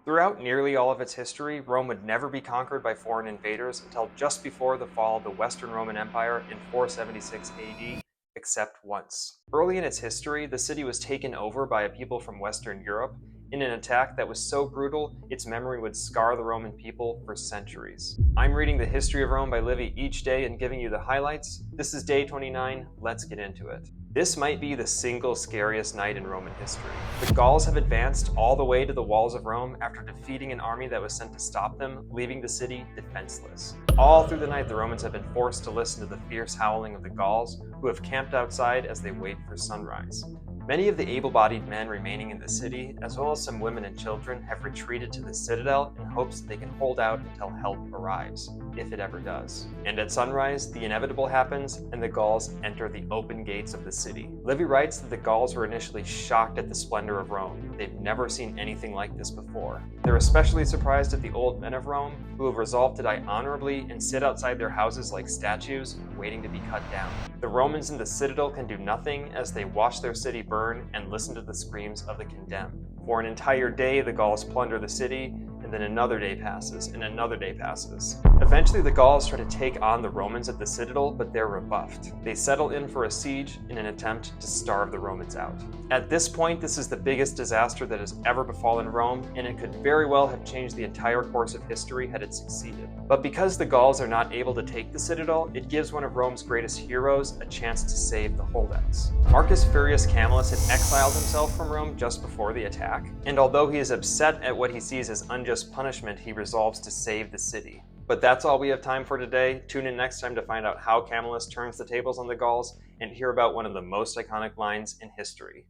Throughout nearly all of its history, Rome would never be conquered by foreign invaders until just before the fall of the Western Roman Empire in 476 AD, except once. Early in its history, the city was taken over by a people from Western Europe in an attack that was so brutal its memory would scar the Roman people for centuries. I'm reading the history of Rome by Livy each day and giving you the highlights. This is day 29, let's get into it. This might be the single scariest night in Roman history. The Gauls have advanced all the way to the walls of Rome after defeating an army that was sent to stop them, leaving the city defenseless. All through the night, the Romans have been forced to listen to the fierce howling of the Gauls, who have camped outside as they wait for sunrise. Many of the able-bodied men remaining in the city, as well as some women and children, have retreated to the citadel in hopes that they can hold out until help arrives, if it ever does. And at sunrise, the inevitable happens, and the Gauls enter the open gates of the city. Livy writes that the Gauls were initially shocked at the splendor of Rome. They've never seen anything like this before. They're especially surprised at the old men of Rome, who have resolved to die honorably and sit outside their houses like statues, waiting to be cut down. The Romans in the citadel can do nothing as they watch their city burn and listen to the screams of the condemned. For an entire day, the Gauls plunder the city, and then another day passes, and another day passes. Eventually, the Gauls try to take on the Romans at the citadel, but they're rebuffed. They settle in for a siege in an attempt to starve the Romans out. At this point, this is the biggest disaster that has ever befallen Rome, and it could very well have changed the entire course of history had it succeeded. But because the Gauls are not able to take the citadel, it gives one of Rome's greatest heroes a chance to save the holdouts. Marcus Furius Camillus had exiled himself from Rome just before the attack, and although he is upset at what he sees as unjust punishment, he resolves to save the city. But that's all we have time for today. Tune in next time to find out how Camillus turns the tables on the Gauls and hear about one of the most iconic lines in history.